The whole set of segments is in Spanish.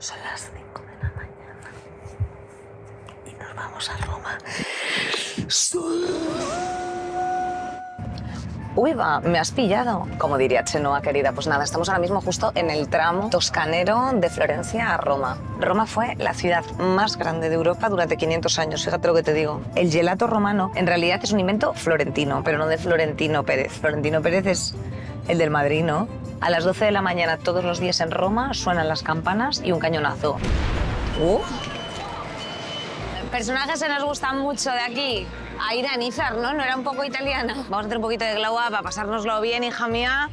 Son las 5 de la mañana y nos vamos a Roma. Uy, va, me has pillado. Como diría Chenoa, querida. Pues nada, estamos ahora mismo justo en el tramo toscanero de Florencia a Roma. Roma fue la ciudad más grande de Europa durante 500 años, fíjate lo que te digo. El gelato romano en realidad es un invento florentino, pero no de Florentino Pérez. Florentino Pérez es el del Madrid, ¿no? A las 12 de la mañana todos los días en Roma suenan las campanas y un cañonazo. Personajes que nos gustan mucho de aquí. Aira Nizar, ¿no? ¿No era un poco italiana? Vamos a hacer un poquito de glow up para pasárnoslo bien, hija mía.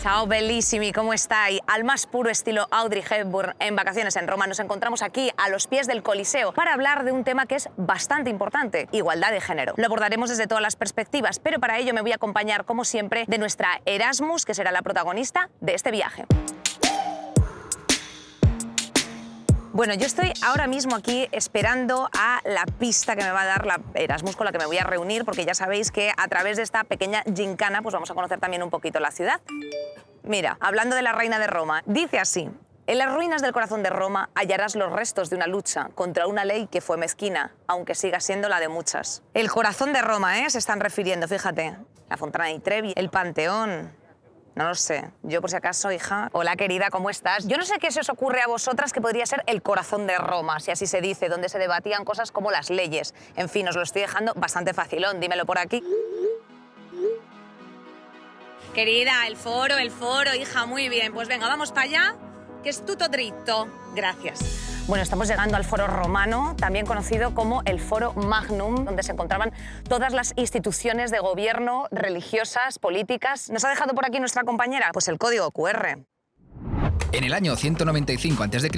Ciao bellissimi, ¿cómo estáis? Al más puro estilo Audrey Hepburn en vacaciones en Roma, nos encontramos aquí a los pies del Coliseo para hablar de un tema que es bastante importante, igualdad de género. Lo abordaremos desde todas las perspectivas, pero para ello me voy a acompañar, como siempre, de nuestra Erasmus, que será la protagonista de este viaje. Bueno, yo estoy ahora mismo aquí esperando a la pista que me va a dar la Erasmus con la que me voy a reunir, porque ya sabéis que a través de esta pequeña gincana pues vamos a conocer también un poquito la ciudad. Mira, hablando de la reina de Roma, dice así: en las ruinas del corazón de Roma hallarás los restos de una lucha contra una ley que fue mezquina, aunque siga siendo la de muchas. El corazón de Roma, ¿eh? Se están refiriendo, fíjate. La Fontana di Trevi, el Panteón. No lo sé. Yo, por si acaso, hija... Hola, querida, ¿cómo estás? Yo no sé qué se os ocurre a vosotras que podría ser el corazón de Roma, si así se dice, donde se debatían cosas como las leyes. En fin, os lo estoy dejando bastante facilón. Dímelo por aquí. Querida, el foro, hija, muy bien. Pues venga, vamos para allá, que es tutto dritto. Gracias. Bueno, estamos llegando al Foro Romano, también conocido como el Foro Magnum, donde se encontraban todas las instituciones de gobierno, religiosas, políticas. ¿Nos ha dejado por aquí nuestra compañera? Pues el código QR. En el año 195 a.C.,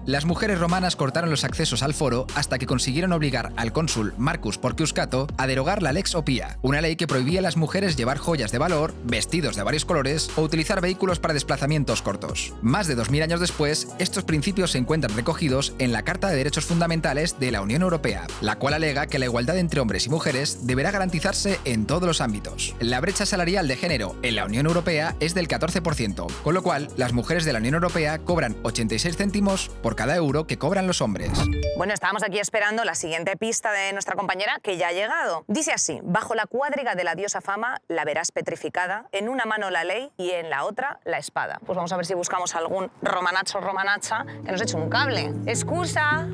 las mujeres romanas cortaron los accesos al foro hasta que consiguieron obligar al cónsul Marcus Porcius Cato a derogar la Lex Oppia, una ley que prohibía a las mujeres llevar joyas de valor, vestidos de varios colores o utilizar vehículos para desplazamientos cortos. Más de 2000 años después, estos principios se encuentran recogidos en la Carta de Derechos Fundamentales de la Unión Europea, la cual alega que la igualdad entre hombres y mujeres deberá garantizarse en todos los ámbitos. La brecha salarial de género en la Unión Europea es del 14%, con lo cual las mujeres de la Unión Europea cobran 86 céntimos por cada euro que cobran los hombres. Bueno, estábamos aquí esperando la siguiente pista de nuestra compañera, que ya ha llegado. Dice así: bajo la cuadriga de la diosa Fama la verás petrificada, en una mano la ley y en la otra la espada. Pues vamos a ver si buscamos algún romanacho o romanacha que nos eche un cable. ¡Excusa!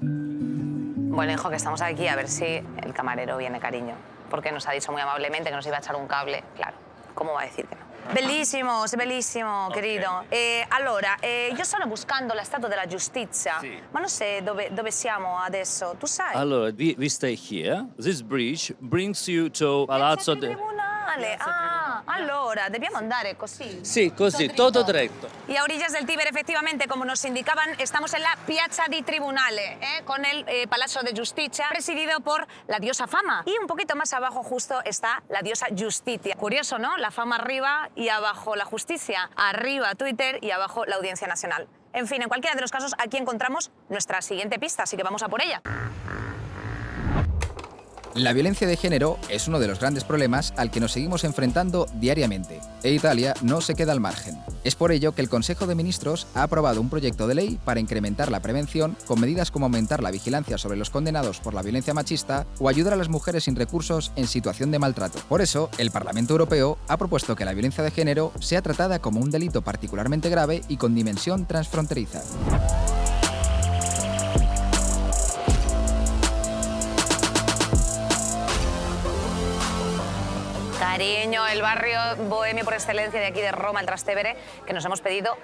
Bueno, hijo, que estamos aquí a ver si el camarero viene, cariño, porque nos ha dicho muy amablemente que nos iba a echar un cable. Claro, ¿cómo va a decir que no? Bellissimo, bellissimo, querido. Allora, io sto buscando la Statua della Giustizia, Sì. ma non so dove siamo adesso, tu sai? Allora, we stay here. This bridge brings you to Palazzo Piazza Tribunale. Allora, dobbiamo andare così. Sì, così, tutto dritto. Y a orillas del Tíber, efectivamente, como nos indicaban, estamos en la Piazza di Tribunale, con el Palazzo de Giustizia, presidido por la diosa Fama. Y un poquito más abajo justo está la diosa Justitia. Curioso, ¿no? La Fama arriba y abajo la justicia. Arriba Twitter y abajo la Audiencia Nacional. En fin, en cualquiera de los casos, aquí encontramos nuestra siguiente pista, así que vamos a por ella. La violencia de género es uno de los grandes problemas al que nos seguimos enfrentando diariamente, e Italia no se queda al margen. Es por ello que el Consejo de Ministros ha aprobado un proyecto de ley para incrementar la prevención con medidas como aumentar la vigilancia sobre los condenados por la violencia machista o ayudar a las mujeres sin recursos en situación de maltrato. Por eso, el Parlamento Europeo ha propuesto que la violencia de género sea tratada como un delito particularmente grave y con dimensión transfronteriza. Cariño, el barrio bohemio por excelencia de aquí de Roma, el Trastevere, que nos hemos pedido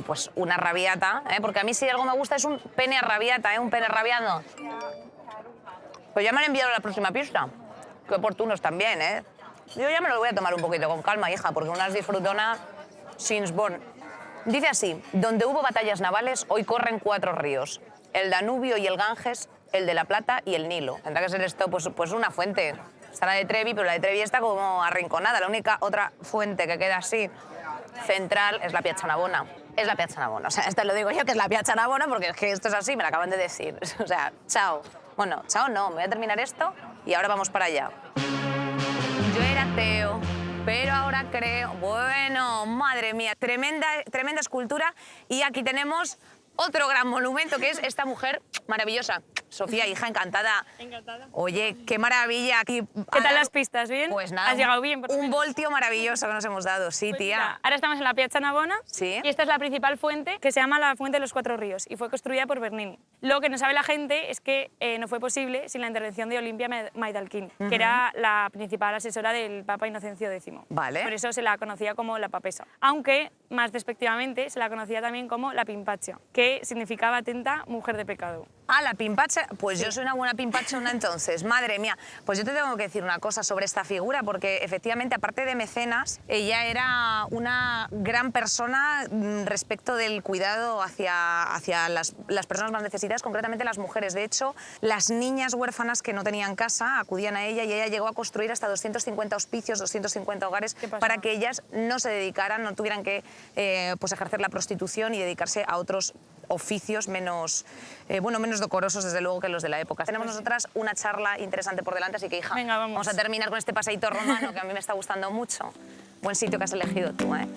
pues una rabiata, porque a mí si algo me gusta es un pene arrabiata, un pene rabiado. Pues ya me han enviado la próxima pista. Qué oportunos también, Yo ya me lo voy a tomar un poquito con calma, hija, porque unas disfrutonas since born. Dice así: donde hubo batallas navales, hoy corren 4 ríos. El Danubio y el Ganges, el de la Plata y el Nilo. Tendrá que ser esto pues una fuente. Está la de Trevi, pero la de Trevi está como arrinconada. La única otra fuente que queda así central es la Piazza Navona. Es la Piazza Navona. O sea, esto lo digo yo que es la Piazza Navona porque es que esto es así, me lo acaban de decir. O sea, chao. Bueno, chao no, me voy a terminar esto y ahora vamos para allá. Yo era ateo, pero ahora creo... Bueno, madre mía, tremenda escultura. Y aquí tenemos otro gran monumento, que es esta mujer maravillosa. Sofía, hija, encantada. Encantada. Oye, qué maravilla aquí. ¿Qué tal las pistas? ¿Bien? Pues nada. ¿Has llegado bien? Un voltio maravilloso que nos hemos dado, sí, Pues tía. mira, ahora estamos en la Piazza Navona Sí. y esta es la principal fuente, que se llama la Fuente de los Cuatro Ríos y fue construida por Bernini. Lo que no sabe la gente es que no fue posible sin la intervención de Olimpia Maidalquín, que era la principal asesora del Papa Inocencio X. Vale. Por eso se la conocía como la papesa. Aunque, más despectivamente, se la conocía también como la pimpaccia, que significaba atenta mujer de pecado. Ah, la pimpacha. Pues yo soy una buena pimpachona entonces. Madre mía. Pues yo te tengo que decir una cosa sobre esta figura, porque efectivamente, aparte de mecenas, ella era una gran persona respecto del cuidado hacia las personas más necesitadas, concretamente las mujeres. De hecho, las niñas huérfanas que no tenían casa acudían a ella y ella llegó a construir hasta 250 hospicios, 250 hogares para que ellas no se dedicaran, no tuvieran que pues ejercer la prostitución y dedicarse a otros oficios menos decorosos, desde luego, que los de la época. Tenemos nosotras una charla interesante por delante, así que, hija, Venga, vamos a terminar con este paseíto romano que a mí me está gustando mucho. Buen sitio que has elegido tú, ¿eh?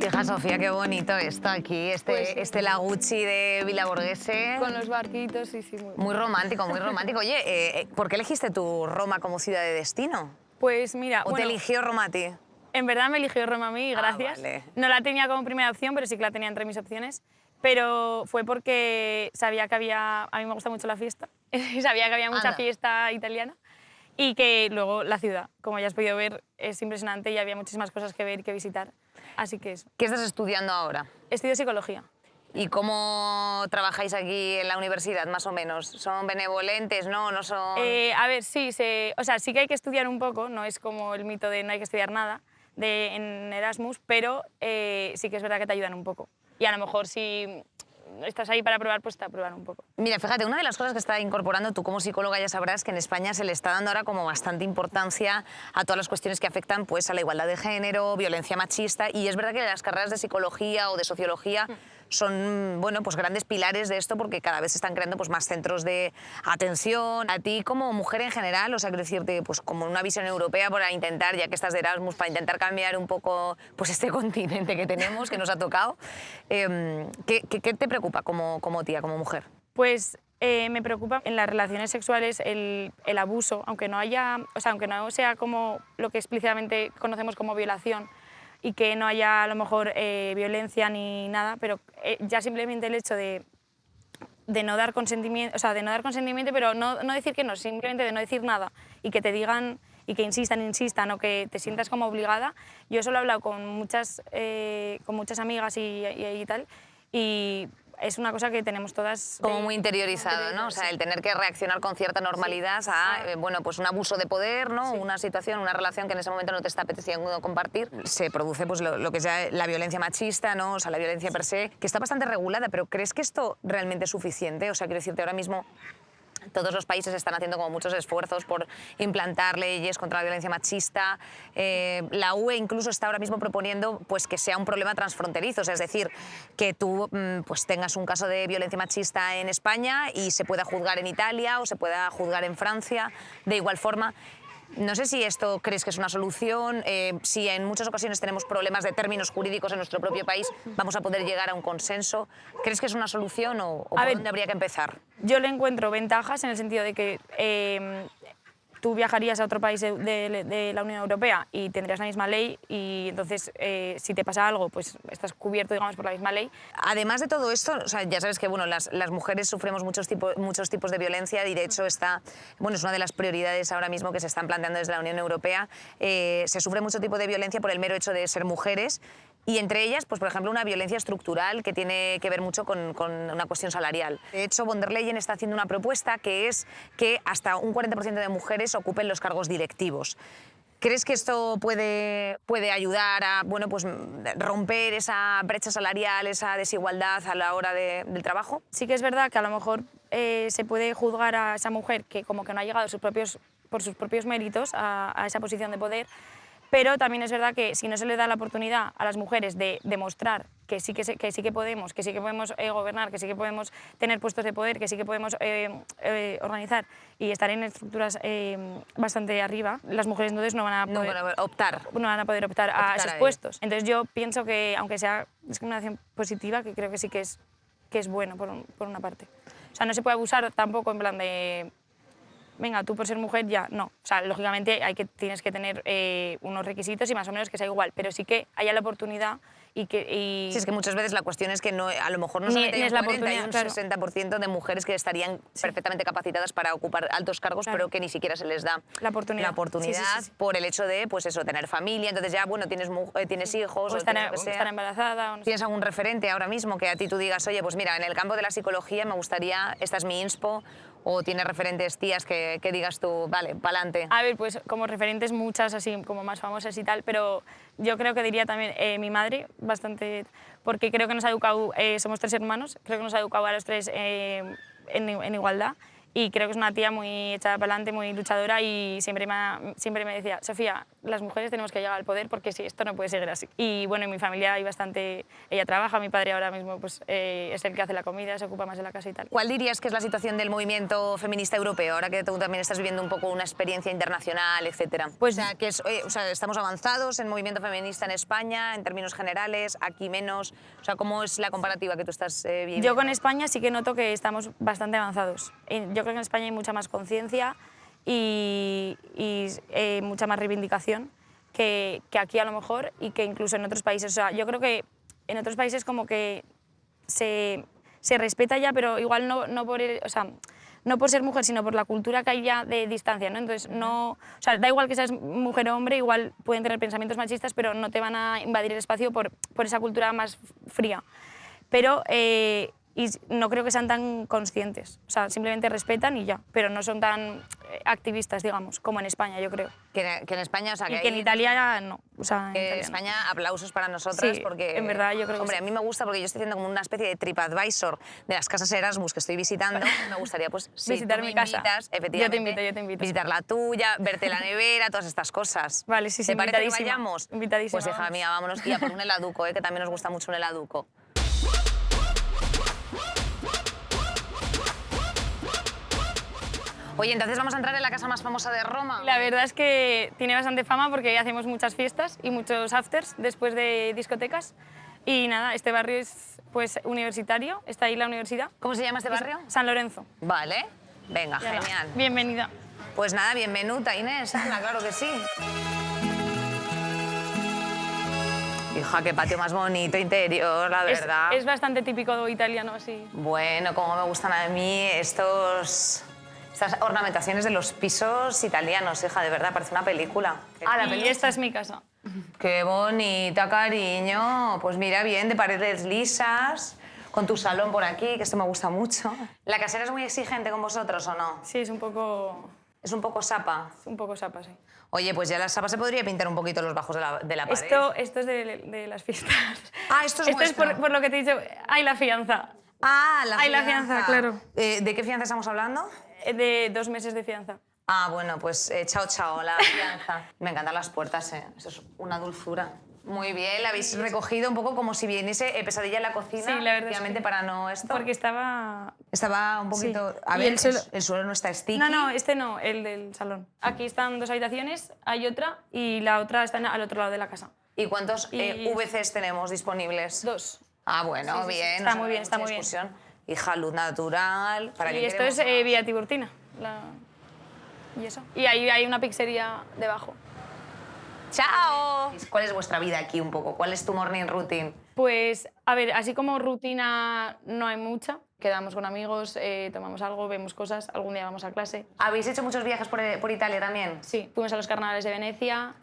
Hija Sofía, qué bonito esto aquí, este Lagucci de Villa Borghese. Con los barquitos, sí, Muy romántico, muy romántico. Oye, ¿por qué elegiste tu Roma como ciudad de destino? Pues mira, ¿O te eligió Roma a ti? en verdad me eligió Roma a mí, gracias. Vale. No la tenía como primera opción, pero sí que la tenía entre mis opciones. Pero fue porque sabía que había... A mí me gusta mucho la fiesta. Sabía que había mucha Anda. fiesta italiana. Y que luego la ciudad, como ya has podido ver, es impresionante y había muchísimas cosas que ver y que visitar. Así que eso. ¿Qué estás estudiando ahora? Estudio psicología. ¿Y cómo trabajáis aquí en la universidad, más o menos? ¿Son benevolentes, no? ¿No son...? A ver, sí, o sea, sí que hay que estudiar un poco, no es como el mito de no hay que estudiar nada en Erasmus, pero sí que es verdad que te ayudan un poco. Y a lo mejor si estás ahí para probar, pues te aprueban un poco. Mira, fíjate, una de las cosas que está incorporando tú como psicóloga, ya sabrás que en España se le está dando ahora como bastante importancia a todas las cuestiones que afectan pues, a la igualdad de género, violencia machista, y es verdad que las carreras de psicología o de sociología son bueno, pues grandes pilares de esto porque cada vez se están creando pues, más centros de atención. A ti como mujer en general, o sea, quiero decirte, pues como una visión europea para intentar, ya que estás de Erasmus, para intentar cambiar un poco pues, este continente que tenemos, que nos ha tocado, ¿qué te preocupa como tía, como mujer? Pues me preocupa en las relaciones sexuales el abuso, aunque no haya, o sea, aunque no sea como lo que explícitamente conocemos como violación y que no haya a lo mejor violencia ni nada, pero ya simplemente el hecho de no dar consentimiento, o sea, de no dar consentimiento, pero no decir que no, simplemente de no decir nada y que te digan y que insistan o que te sientas como obligada. Yo eso lo he hablado con muchas amigas y tal, y es una cosa que tenemos todas... Como muy interiorizado, ¿no? O sea, el tener que reaccionar con cierta normalidad a bueno, pues un abuso de poder, ¿no? Una situación, una relación que en ese momento no te está apeteciendo compartir. Se produce pues, lo que es ya la violencia machista, ¿no? O sea, la violencia per se, que está bastante regulada, pero ¿crees que esto realmente es suficiente? O sea, quiero decirte, ahora mismo todos los países están haciendo como muchos esfuerzos por implantar leyes contra la violencia machista. La UE incluso está ahora mismo proponiendo pues, que sea un problema transfronterizo, o sea, es decir, que tú pues, tengas un caso de violencia machista en España y se pueda juzgar en Italia o se pueda juzgar en Francia de igual forma. No sé si esto crees que es una solución, si en muchas ocasiones tenemos problemas de términos jurídicos en nuestro propio país, vamos a poder llegar a un consenso. ¿Crees que es una solución o por dónde habría que empezar? Yo le encuentro ventajas en el sentido de que tú viajarías a otro país de la Unión Europea y tendrías la misma ley y entonces si te pasa algo pues estás cubierto, digamos, por la misma ley. Además de todo esto, o sea, ya sabes que bueno, las mujeres sufrimos muchos tipos de violencia y de hecho es una de las prioridades ahora mismo que se están planteando desde la Unión Europea. Se sufre mucho tipo de violencia por el mero hecho de ser mujeres. Y entre ellas, pues, por ejemplo, una violencia estructural que tiene que ver mucho con una cuestión salarial. De hecho, von der Leyen está haciendo una propuesta que es que hasta un 40% de mujeres ocupen los cargos directivos. ¿Crees que esto puede ayudar a bueno, pues, romper esa brecha salarial, esa desigualdad a la hora del trabajo? Sí que es verdad que a lo mejor se puede juzgar a esa mujer que como que no ha llegado a sus propios por sus propios méritos a esa posición de poder, pero también es verdad que si no se le da la oportunidad a las mujeres de demostrar que sí que podemos gobernar, que sí que podemos tener puestos de poder, que sí que podemos organizar y estar en estructuras bastante arriba, las mujeres entonces no van a poder optar a esos puestos. Entonces yo pienso que, aunque sea discriminación positiva, que creo que sí que es bueno por una parte. O sea, no se puede abusar tampoco en plan de... Venga, tú por ser mujer ya, no. O sea, lógicamente tienes que tener unos requisitos y más o menos que sea igual, pero sí que haya la oportunidad y que... Sí, es que muchas veces la cuestión es que no, a lo mejor no solamente hay un 40, hay un 60% de mujeres que estarían perfectamente capacitadas para ocupar altos cargos, pero que ni siquiera se les da la oportunidad por el hecho de, pues eso, tener familia, entonces ya, bueno, tienes hijos o estar embarazada. O no sé. ¿Tienes algún referente ahora mismo que a ti tú digas, oye, pues mira, en el campo de la psicología me gustaría, esta es mi inspo, o tienes referentes tías que digas tú, vale, pa'lante? A ver, pues como referentes muchas así como más famosas y tal, pero yo creo que diría también mi madre, bastante, porque creo que nos ha educado, somos 3 hermanos, creo que nos ha educado a los 3 en igualdad. Y creo que es una tía muy echada para adelante, muy luchadora y siempre me decía, Sofía, las mujeres tenemos que llegar al poder porque sí, esto no puede seguir así. Y bueno, en mi familia hay bastante... Ella trabaja, mi padre ahora mismo pues, es el que hace la comida, se ocupa más de la casa y tal. ¿Cuál dirías que es la situación del movimiento feminista europeo, ahora que tú también estás viviendo un poco una experiencia internacional, etcétera? Pues, o sea, estamos avanzados en movimiento feminista en España, en términos generales, aquí menos. O sea, ¿cómo es la comparativa que tú estás viviendo? Yo con España sí que noto que estamos bastante avanzados. Yo creo que en España hay mucha más conciencia y mucha más reivindicación que aquí a lo mejor y que incluso en otros países. O sea, yo creo que en otros países como que se respeta ya, pero igual no por ser mujer, sino por la cultura que hay ya de distancia, ¿no? Entonces, o sea, da igual que seas mujer o hombre, igual pueden tener pensamientos machistas, pero no te van a invadir el espacio por esa cultura más fría. Pero y no creo que sean tan conscientes, o sea, simplemente respetan y ya, pero no son tan activistas, digamos, como en España, yo creo. Que en España, o sea, que en Italia no. O sea, en España, aplausos para nosotras, sí, porque... en verdad, yo creo que hombre, sí. a mí me gusta porque yo estoy haciendo como una especie de TripAdvisor de las casas Erasmus que estoy visitando. Me gustaría, pues, si visitar tú mi me casa. invitas, efectivamente, Yo te invito. Visitar la tuya, verte la nevera, todas estas cosas. Vale, sí, ¿Te parece que invitadísima. vayamos? Invitadísima, Pues, hija vamos. mía, vámonos. Y a por un heladuco, que también nos gusta mucho un heladuco. Oye, entonces vamos a entrar en la casa más famosa de Roma. La verdad es que tiene bastante fama porque hacemos muchas fiestas y muchos afters después de discotecas. Y nada, este barrio es pues universitario, está ahí la universidad. ¿Cómo se llama este barrio? San Lorenzo. Vale, venga, Ya va. genial. Bienvenida. Pues nada, bienvenuta, Inés. Anda, claro que sí. Hija, qué patio más bonito interior, la verdad. Es bastante típico italiano así. Bueno, cómo me gustan a mí estas ornamentaciones de los pisos italianos, hija, de verdad, parece una película. Y esta es mi casa. Qué bonita, cariño. Pues mira, bien, de paredes lisas, con tu salón por aquí, que esto me gusta mucho. ¿La casera es muy exigente con vosotros o no? Sí, es un poco sapa. Es un poco sapa, sí. Oye, pues ya la sapa se podría pintar un poquito los bajos de la pared. Esto es de las fiestas. Ah, esto es Esto es vuestro. por lo que te he dicho. Hay la fianza. Ah, la fianza. Hay la fianza, claro. ¿De qué fianza estamos hablando? De 2 meses de fianza. Ah, bueno, pues chao, chao, la fianza. Me encantan las puertas, Eso es una dulzura. Muy bien, la habéis recogido un poco como si viniese Pesadilla en la cocina. Sí, la verdad efectivamente, es que para no esto. Porque estaba... Estaba un poquito... Sí. A Y ver, el suelo- no está sticky. No, este no, el del salón. Aquí están 2 habitaciones, hay otra y la otra está al otro lado de la casa. ¿Y cuántos Y- VCs tenemos disponibles? 2. Ah, bueno, Sí, sí, sí. bien. Está o sea, muy no hay bien, está mucha muy bien. discusión. Hija, luz natural. ¿Para Y qué esto queremos es más? vía Tiburtina. Y eso. Y ahí hay una pizzería debajo. ¡Chao! ¿Cuál es vuestra vida aquí un poco? ¿Cuál es tu morning routine? Pues, a ver, así como rutina no hay mucha. Quedamos con amigos, tomamos algo, vemos cosas, algún día vamos a clase. ¿Habéis hecho muchos viajes por Italia también? Sí, fuimos a los carnavales de Venecia,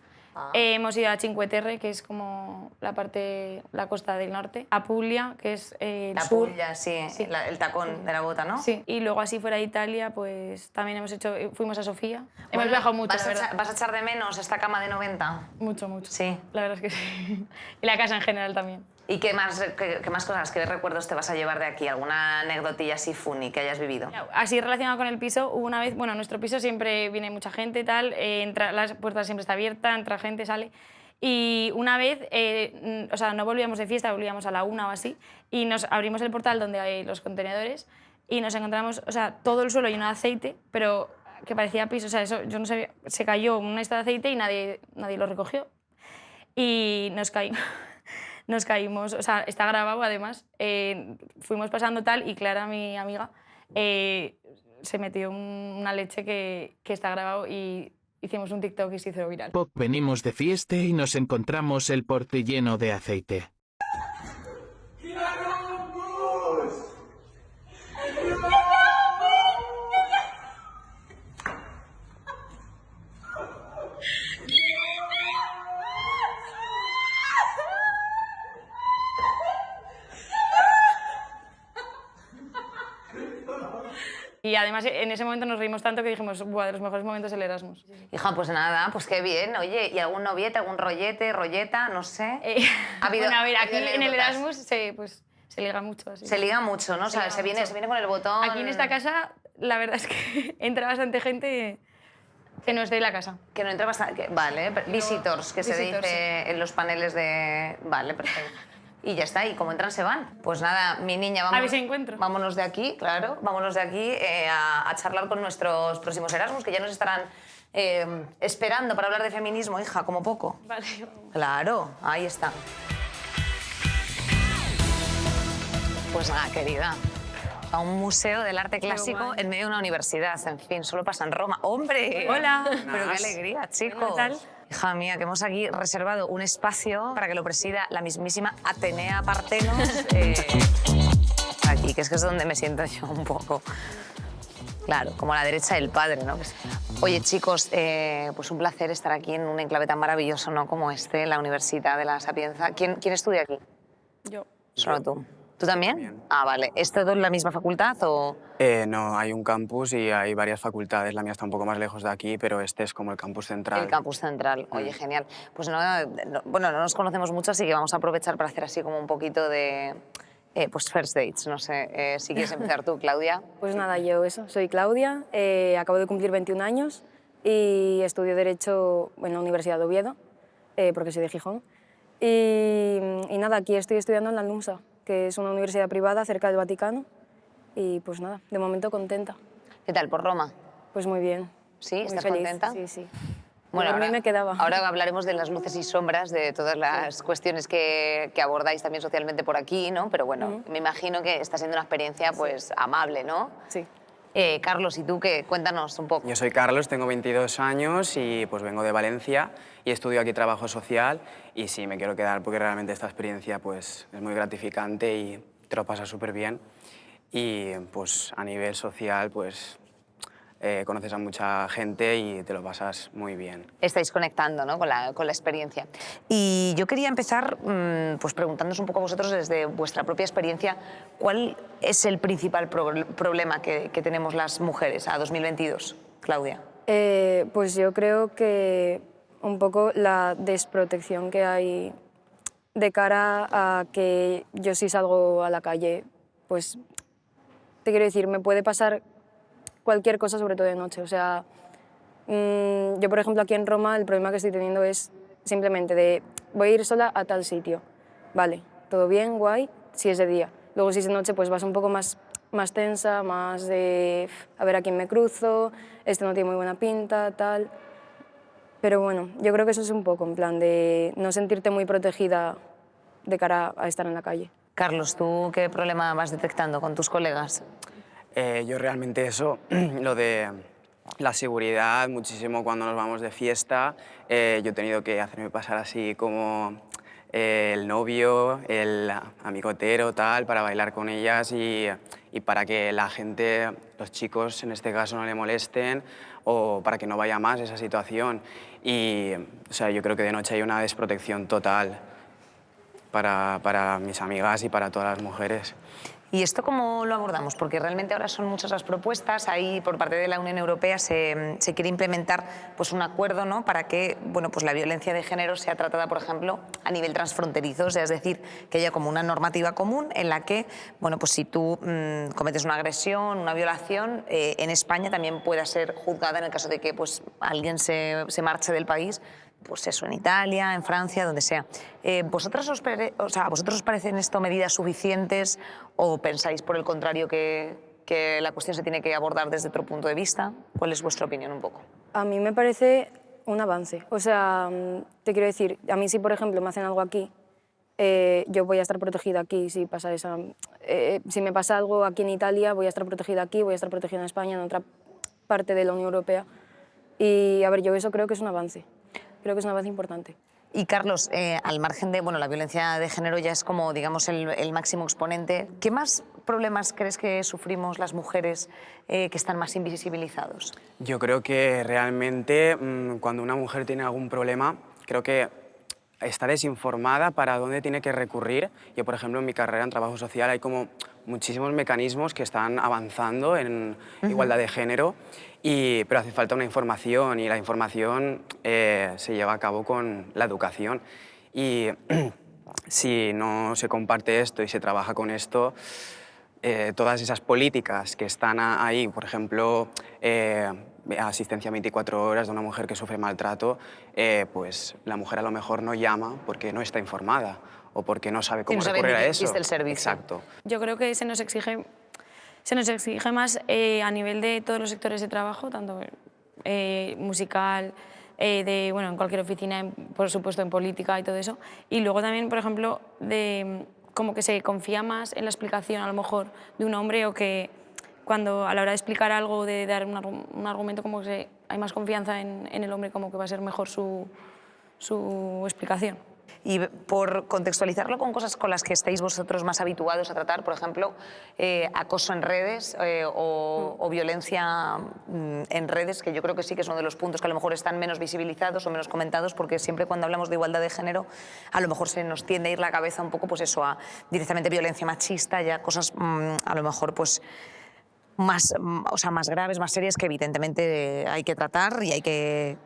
hemos ido a Cinque Terre, que es como la costa del norte, a Puglia, que es el La sur. Puglia, sí, Sí. el tacón de la bota, ¿no? Sí, y luego así fuera de Italia, pues también fuimos a Sofía. Hemos Bueno, viajado mucho, ¿vas la verdad. ¿Vas a echar de menos esta cama de 90? Mucho, mucho. Sí. La verdad es que sí. Y la casa en general también. ¿Y qué más cosas, qué recuerdos te vas a llevar de aquí? ¿Alguna anécdotilla así funny que hayas vivido? Así relacionado con el piso, hubo una vez, bueno, en nuestro piso siempre viene mucha gente y tal, la puerta siempre está abierta, entra gente, sale. Y una vez, o sea, no volvíamos de fiesta, volvíamos a la 1 o así, y nos abrimos el portal donde hay los contenedores y nos encontramos, o sea, todo el suelo lleno de aceite, pero que parecía piso, o sea, eso yo no sabía, se cayó un esta de aceite y nadie lo recogió. Y nos caímos. Nos caímos, o sea, está grabado además, fuimos pasando tal y Clara, mi amiga, se metió una leche que está grabado y hicimos un TikTok y se hizo viral. Venimos de fiesta y nos encontramos el porte lleno de aceite. Y además en ese momento nos reímos tanto que dijimos, buah, de los mejores momentos del Erasmus. Hija, pues nada, pues qué bien. Oye, ¿y algún noviete, algún rollete, rolleta, no sé? ¿Ha habido, bueno, a ver, aquí en el anécdotas? Erasmus se liga mucho. Así. Se liga mucho, ¿no? O sea, se viene con el botón... Aquí en esta casa, la verdad es que entra bastante gente que no es de la casa. Que no entra bastante... Vale, visitors, que se dice en los paneles de... Vale, perfecto. Y ya está, y como entran se van. Pues nada, mi niña, A ver si encuentro. vámonos de aquí, claro, vámonos de aquí a charlar con nuestros próximos Erasmus, que ya nos estarán esperando para hablar de feminismo, hija, como poco. Vale, vamos. Claro, ahí está. Pues nada, querida, a un museo del arte clásico guay. en medio de una universidad, en fin, solo pasa en Roma. ¡Hombre! Hola. Pero qué alegría, chicos. ¿Qué tal? Hija mía, que hemos aquí reservado un espacio para que lo presida la mismísima Atenea Partenos. Aquí, que es donde me siento yo un poco. Claro, como a la derecha del padre, ¿no? Oye, chicos, pues un placer estar aquí en un enclave tan maravilloso, ¿no? Como este, la Universidad de la Sapienza. ¿Quién estudia aquí? Yo. Solo tú. ¿Tú también? También. Ah, vale. ¿Es todo en la misma facultad o...? No, hay un campus y hay varias facultades. La mía está un poco más lejos de aquí, pero este es como el campus central. El campus central. Oye, genial. Pues bueno, no nos conocemos mucho, así que vamos a aprovechar para hacer así como un poquito de... pues first dates, no sé. Si quieres empezar tú, Claudia. Pues nada, yo soy Claudia, acabo de cumplir 21 años y estudio Derecho en la Universidad de Oviedo, porque soy de Gijón. Y nada, aquí estoy estudiando en la LUMSA, que es una universidad privada cerca del Vaticano. Y pues nada, de momento contenta. ¿Qué tal, por Roma? Pues muy bien. ¿Sí? Muy ¿Estás feliz. contenta? Sí, sí. Bueno, por mí me quedaba. Ahora hablaremos de las luces y sombras, de todas las cuestiones que abordáis también socialmente por aquí, ¿no? Pero bueno, me imagino que está siendo una experiencia pues amable, ¿no? Sí. Carlos, ¿y tú qué? Cuéntanos un poco. Yo soy Carlos, tengo 22 años y pues vengo de Valencia y estudio aquí trabajo social y sí, me quiero quedar porque realmente esta experiencia pues es muy gratificante y te lo pasas súper bien y pues a nivel social pues conoces a mucha gente y te lo pasas muy bien. Estáis conectando, ¿no? con la experiencia. Y yo quería empezar pues preguntándoos un poco a vosotros desde vuestra propia experiencia, ¿cuál es el principal problema que tenemos las mujeres a 2022, Claudia? Pues yo creo que un poco la desprotección que hay de cara a que yo si salgo a la calle, pues te quiero decir, me puede pasar cualquier cosa, sobre todo de noche. O sea, yo por ejemplo aquí en Roma el problema que estoy teniendo es simplemente de voy a ir sola a tal sitio. Vale, todo bien, guay, si es de día. Luego si es de noche pues vas un poco más tensa, más de a ver a quién me cruzo, este no tiene muy buena pinta, tal. Pero bueno, yo creo que eso es un poco en plan de no sentirte muy protegida de cara a estar en la calle. Carlos, ¿tú qué problema vas detectando con tus colegas? Yo realmente eso, lo de la seguridad, muchísimo cuando nos vamos de fiesta, yo he tenido que hacerme pasar así como el novio, el amigotero, tal, para bailar con ellas y para que la gente, los chicos en este caso, no le molesten o para que no vaya más esa situación. Y o sea, yo creo que de noche hay una desprotección total para mis amigas y para todas las mujeres. ¿Y esto cómo lo abordamos? Porque realmente ahora son muchas las propuestas. Ahí, por parte de la Unión Europea, se quiere implementar pues, un acuerdo, ¿no?, para que bueno, pues, la violencia de género sea tratada, por ejemplo, a nivel transfronterizo. O sea, es decir, que haya como una normativa común en la que, bueno, pues, si tú cometes una agresión, una violación, en España también pueda ser juzgada en el caso de que pues, alguien se marche del país, pues eso, en Italia, en Francia, donde sea. ¿Vosotros os parecen esto medidas suficientes o pensáis, por el contrario, que la cuestión se tiene que abordar desde otro punto de vista? ¿Cuál es vuestra opinión un poco? A mí me parece un avance. O sea, te quiero decir, a mí si por ejemplo me hacen algo aquí, yo voy a estar protegida aquí si pasa esa... si me pasa algo aquí en Italia, voy a estar protegida aquí, voy a estar protegida en España, en otra parte de la Unión Europea. Y a ver, yo eso creo que es un avance. Creo que es un avance importante. Y Carlos, al margen de la violencia de género ya es como, digamos, el máximo exponente. ¿Qué más problemas crees que sufrimos las mujeres que están más invisibilizados? Yo creo que realmente cuando una mujer tiene algún problema, creo que está desinformada para dónde tiene que recurrir. Yo, por ejemplo, en mi carrera en trabajo social hay como muchísimos mecanismos que están avanzando en igualdad de género, pero hace falta una información y la información se lleva a cabo con la educación. Y si no se comparte esto y se trabaja con esto, todas esas políticas que están ahí, por ejemplo, asistencia 24 horas de una mujer que sufre maltrato, pues la mujer a lo mejor no llama porque no está informada o porque no sabe cómo recurrir a eso. Existe el servicio. Exacto. Yo creo que se nos exige más a nivel de todos los sectores de trabajo, tanto musical, bueno, en cualquier oficina, por supuesto en política y todo eso. Y luego también, por ejemplo, como que se confía más en la explicación a lo mejor de un hombre, o que cuando a la hora de explicar algo, de dar un argumento, como que hay más confianza en el hombre, como que va a ser mejor su explicación. Y por contextualizarlo con cosas con las que estáis vosotros más habituados a tratar, por ejemplo, acoso en redes o violencia en redes, que yo creo que sí que es uno de los puntos que a lo mejor están menos visibilizados o menos comentados, porque siempre cuando hablamos de igualdad de género a lo mejor se nos tiende a ir la cabeza un poco pues eso, a directamente violencia machista, ya cosas a lo mejor pues más graves, más serias, que evidentemente hay que tratar y hay que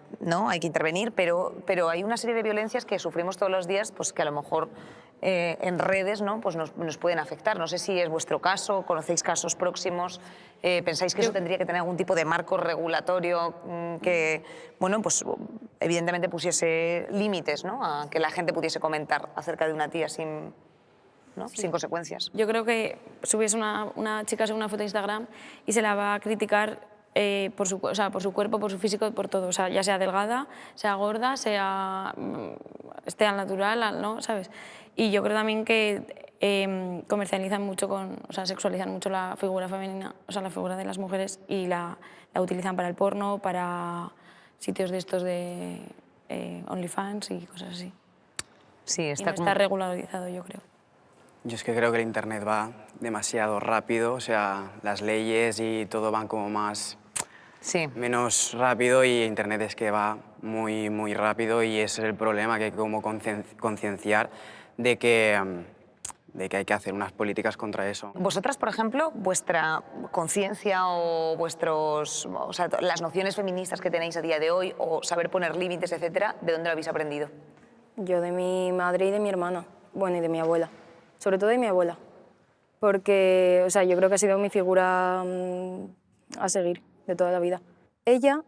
intervenir, pero hay una serie de violencias que sufrimos todos los días, pues que a lo mejor en redes, ¿no?, pues nos pueden afectar. No sé si es vuestro caso, conocéis casos próximos, pensáis que eso tendría que tener algún tipo de marco regulatorio que, bueno, pues evidentemente pusiese límites, ¿no?, a que la gente pudiese comentar acerca de una tía sin consecuencias. Yo creo que subes una chica una foto de Instagram y se la va a criticar por su cuerpo, por su físico, por todo. O sea, ya sea delgada, sea gorda, esté al natural, ¿no? ¿Sabes? Y yo creo también que comercializan mucho sexualizan mucho la figura femenina, o sea, la figura de las mujeres, y la utilizan para el porno, para sitios de estos de OnlyFans y cosas así. Sí, está regularizado, yo creo. Yo es que creo que el Internet va demasiado rápido, o sea, las leyes y todo van como menos rápido, y Internet es que va muy, muy rápido, y ese es el problema, que hay que como concienciar de que hay que hacer unas políticas contra eso. Vosotras, por ejemplo, vuestra conciencia o las nociones feministas que tenéis a día de hoy, o saber poner límites, etcétera, ¿de dónde lo habéis aprendido? Yo de mi madre y de mi hermana, bueno, y de mi abuela. Sobre todo de mi abuela, porque yo creo que ha sido mi figura a seguir de toda la vida. Ella,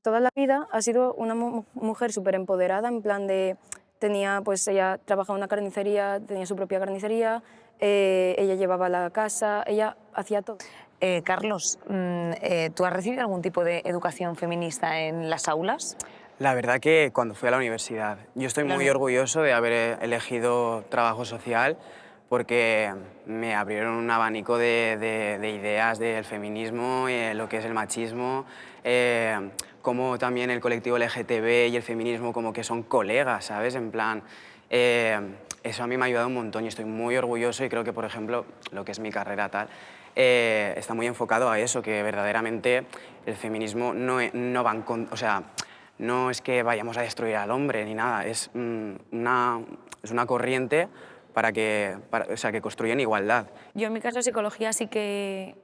toda la vida, ha sido una mujer súper empoderada, en plan de... ella trabajaba en una carnicería, tenía su propia carnicería, ella llevaba la casa, ella hacía todo. Carlos, ¿tú has recibido algún tipo de educación feminista en las aulas? La verdad que cuando fui a la universidad, yo estoy muy orgulloso de haber elegido trabajo social, porque me abrieron un abanico de ideas del feminismo, lo que es el machismo, como también el colectivo LGTB y el feminismo como que son colegas, ¿sabes? En plan, eso a mí me ha ayudado un montón y estoy muy orgulloso, y creo que, por ejemplo, lo que es mi carrera tal, está muy enfocado a eso, que verdaderamente el feminismo no va en contra, o sea, no es que vayamos a destruir al hombre ni nada, es una corriente o sea, que construyen igualdad. Yo en mi caso psicología sí que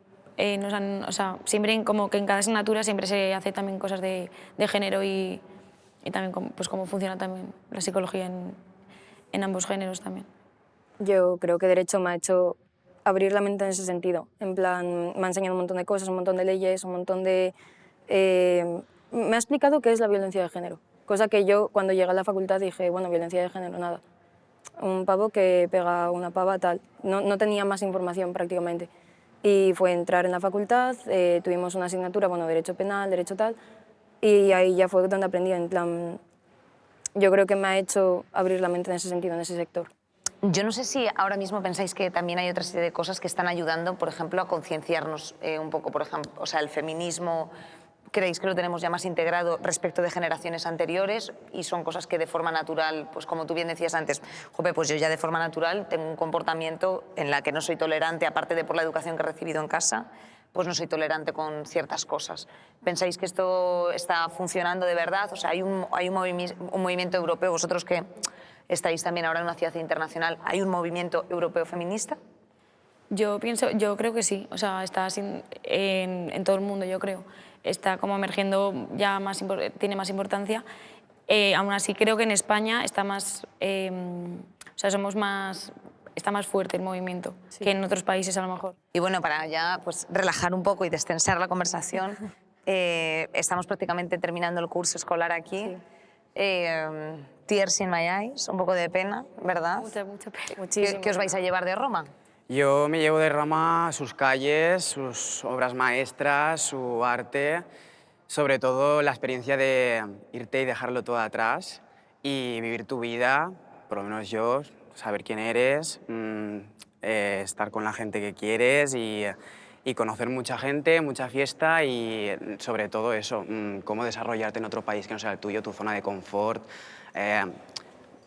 nos han, o sea, siempre como que en cada asignatura siempre se hace también cosas de género y también pues cómo funciona también la psicología en ambos géneros también. Yo creo que Derecho me ha hecho abrir la mente en ese sentido. En plan, me ha enseñado un montón de cosas, un montón de leyes, un montón de... me ha explicado qué es la violencia de género, cosa que yo cuando llegué a la facultad dije, bueno, violencia de género, nada. Un pavo que pega a una pava, tal. No tenía más información prácticamente. Y fue entrar en la facultad, tuvimos una asignatura, bueno, Derecho Penal, Derecho tal, y ahí ya fue donde aprendí, en plan, yo creo que me ha hecho abrir la mente en ese sentido, en ese sector. Yo no sé si ahora mismo pensáis que también hay otra serie de cosas que están ayudando, por ejemplo, a concienciarnos un poco, por ejemplo, o sea, el feminismo, ¿creéis que lo tenemos ya más integrado respecto de generaciones anteriores? Y son cosas que de forma natural, pues como tú bien decías antes, jope, pues yo ya de forma natural tengo un comportamiento en la que no soy tolerante, aparte de por la educación que he recibido en casa, pues no soy tolerante con ciertas cosas. ¿Pensáis que esto está funcionando de verdad? O sea, hay un movimiento europeo, vosotros que estáis también ahora en una ciudad internacional, ¿hay un movimiento europeo feminista? Yo creo que sí, o sea, está en todo el mundo, yo creo. Está como emergiendo ya tiene más importancia. Aún así creo que en España está más, o sea, está más fuerte el movimiento que en otros países a lo mejor. Y bueno, para ya pues, relajar un poco y destensar la conversación, estamos prácticamente terminando el curso escolar aquí. Sí. Tears in my eyes, un poco de pena, ¿verdad? Mucha pena. ¿Qué os vais a llevar de Roma? Yo me llevo de Roma sus calles, sus obras maestras, su arte, sobre todo la experiencia de irte y dejarlo todo atrás y vivir tu vida, por lo menos yo, saber quién eres, estar con la gente que quieres y conocer mucha gente, mucha fiesta y sobre todo eso, cómo desarrollarte en otro país que no sea el tuyo, tu zona de confort,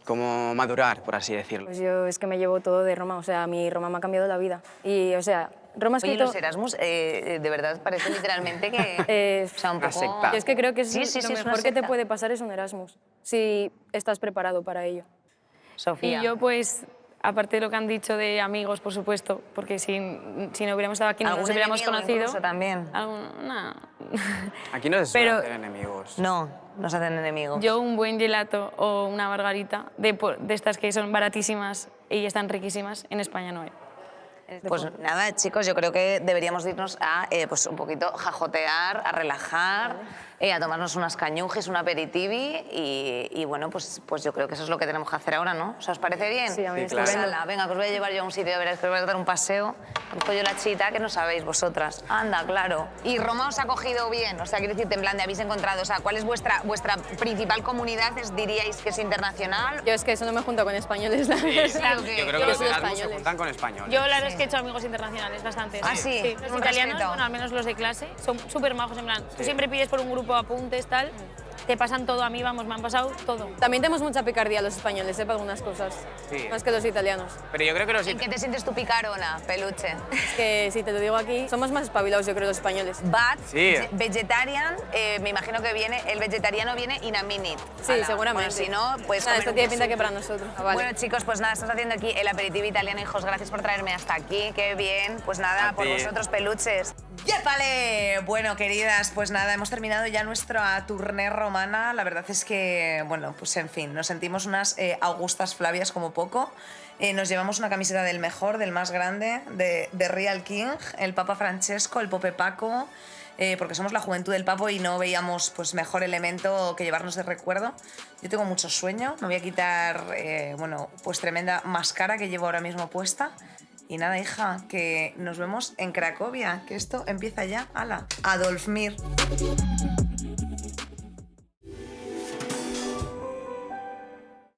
cómo madurar, por así decirlo. Pues yo es que me llevo todo de Roma, o sea, a mí Roma me ha cambiado la vida. Y, o sea, Roma ha Oye, escrito... los Erasmus, de verdad parece literalmente que... o sea, un una poco... secta. Yo es que creo que Sí, lo es una mejor que te secta. puede pasar es un Erasmus, si estás preparado para ello. Sofía. Y yo pues, aparte de lo que han dicho de amigos, por supuesto, porque si no hubiéramos estado aquí no nos ¿Algún hubiéramos enemigo conocido. incluso también? No. Aquí no se suelen Pero- hacer enemigos. No, no se hacen enemigos. Yo un buen gelato o una margarita de estas que son baratísimas y están riquísimas, en España no hay. Pues nada, chicos, yo creo que deberíamos irnos a pues un poquito jajotear, a relajar, a tomarnos unas cañujes, un aperitivi y bueno, pues yo creo que eso es lo que tenemos que hacer ahora, ¿no? ¿Os parece bien? Sí, a mí Sí, está claro. estupendo. Ala, venga, que os voy a llevar yo a un sitio, veréis que os voy a dar un paseo. Conozco yo la chita que no sabéis vosotras. Anda, claro. ¿Y Roma os ha cogido bien? O sea, quiero decirte, en plan, de habéis encontrado, o sea, ¿cuál es vuestra principal comunidad? ¿Diríais que es internacional? Yo es que eso no me junto con españoles, la verdad. ¿Sí o qué? Yo creo que Yo los soy Erasmus se españoles. juntan con españoles. Yo la verdad es que he hecho amigos internacionales, bastantes. ¿Ah, sí? Los Un italianos, respeto. bueno, al menos los de clase, son súper majos, en plan, tú siempre pides por un grupo de apuntes, tal, te pasan todo a mí, vamos, me han pasado todo. También tenemos mucha picardía los españoles, para algunas cosas, Sí. más que los italianos. Pero yo creo que los ¿En qué te sientes tú picarona, peluche? Es que si te lo digo aquí, somos más espabilados, yo creo, los españoles. But, Sí. vegetarian, me imagino que viene, el vegetariano viene in a minute. Sí, Ala, seguramente. Bueno, si no, pues Nada, esto tiene pinta que para nosotros. Ah, vale. Bueno, chicos, pues nada, estás haciendo aquí el aperitivo italiano, hijos. Gracias por traerme hasta aquí. Qué bien. Pues nada, A por ti. vosotros, peluches. ¡Yépale! Bueno, queridas, pues nada, hemos terminado ya nuestra tournée romana. La verdad es que, bueno, pues en fin, nos sentimos unas Augustas Flavias como poco. Nos llevamos una camiseta del mejor, del más grande, de Real King, el Papa Francesco, el Pope Paco, porque somos la juventud del Papo y no veíamos pues, mejor elemento que llevarnos de recuerdo. Yo tengo mucho sueño, me voy a quitar, bueno, pues tremenda máscara que llevo ahora mismo puesta. Y nada, hija, que nos vemos en Cracovia, que esto empieza ya. ¡Hala! Adolf Mir.